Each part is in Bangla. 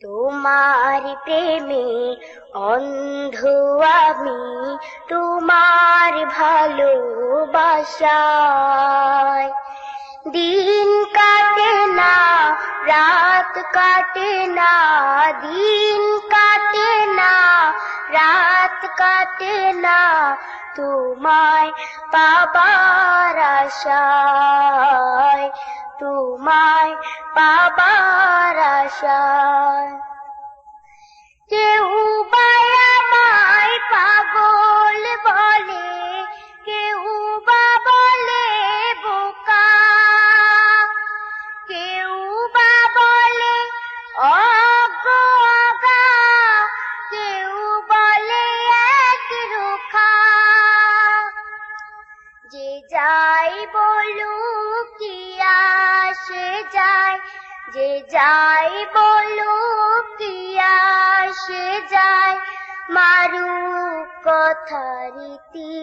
তোমার প্রেমে অন্ধ আমি, তোমার ভালোবাসায়। দিন কাটে না, রাত কাটে না, দিন কাটে না, রাত কাটে না, তোমায় পাবার আশায়, তোমায় পাবার আশায়। কেউ বা আমায় পাগল বলে, কেউ বা বলে বোকা, কেউ বা বলে অজ্ঞা, কেউ বলে একরোখা। যে যাই বলুক কি আসে যায়, যে যাই বলুক কি আসে যায়, মারুক কথা রীতি।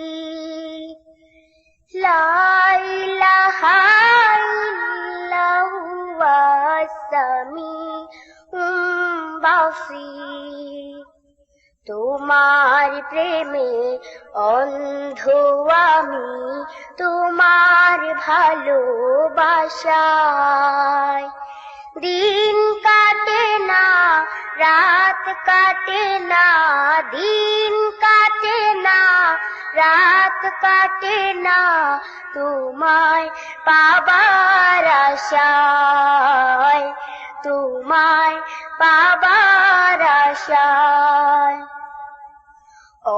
লা ইলাহা ইল্লাহু ওয়াস-সামিউল বাসীর। তোমার প্রেমে অন্ধ আমি, তোমার ভালোবাসায়। দিন কাটে না, রাত কাটে না, দিন কাটে না, রাত কাটে না, তোমায় পাবার আশায়, তোমায় পাবার আশায়।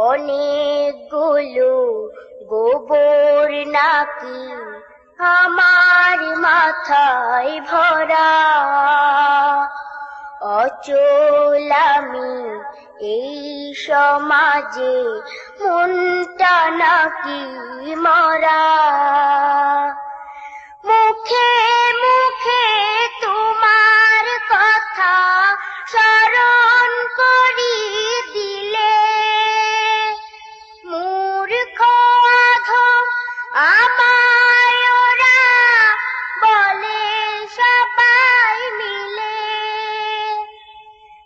অনেকগুলো গোবর নাকি আমার মাথায় ভরা, অচল আমি এই সমাজে, মনটা নাকি মরা। মুখে মুখে তোমার কথা স্মরণ করি দিলে, মূর্খ অধম আমায় ওরা বলে সবাই মিলে।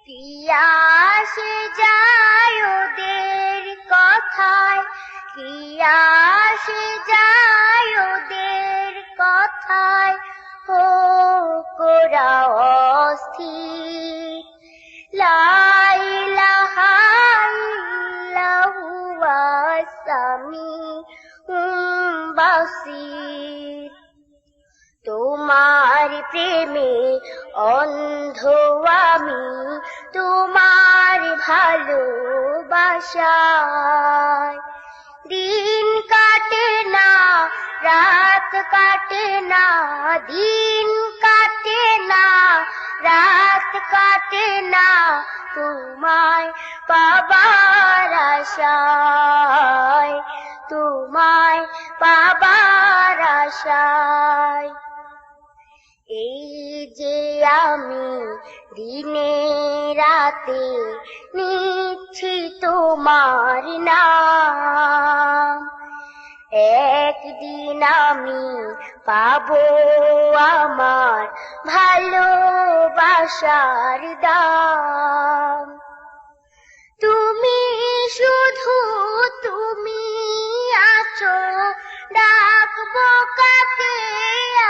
কি আসে যায় ওদের কথায়, কি আসে যায় ওদের কথায়, হোক ওরা অস্থির। লা ইলাহা ইল্লাহু ওয়াস-সামিউল বাসীর। তোমার প্রেমে অন্ধ আমি, তোমার ভালোবাসায়। দিন কাটে না, রাত কাটে না, দিন কাটে না, রাত কাটে না, তোমায় পাবার আশায়, তোমায় পাবার আশায়। এই যে আমি দিনে রাতে নিচ্ছি তোমার নাম, একদিন আমি পাবো আমার ভালোবাসার দাম। তুমি শুধু তুমি আছো, ডাকবো কাকে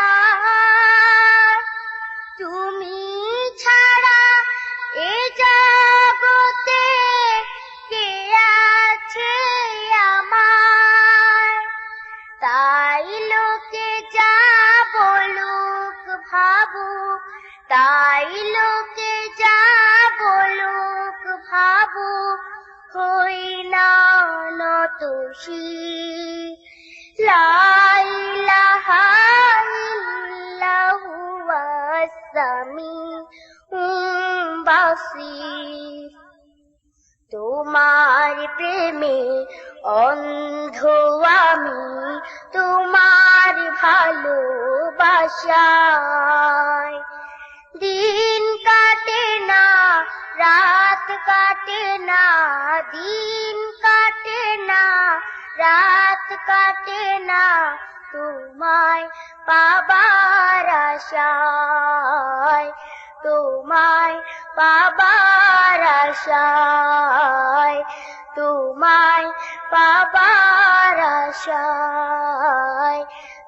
আর? তুমি ছাড়া এ জগতে কে আছে আমার? তাই লোকে যা বলুক ভাবুক, তাই লোকে যা বলুক ভাবুক, হই না নত শির। লা ইলাহা ইল্লাহু ওয়াস-সামিউল বাসীর। তোমার প্রেমে অন্ধ আমি, তোমার ভালোবাসায়। দিন কাটে না, রাত কাটে না, দিন কাটে না, রাত কাটে না, তোমায় পাবার আশায়, তোমায় পাবার আশায়, তোমায় পাবার আশায়,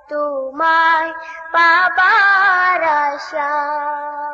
তোমায় পাবার আশায়।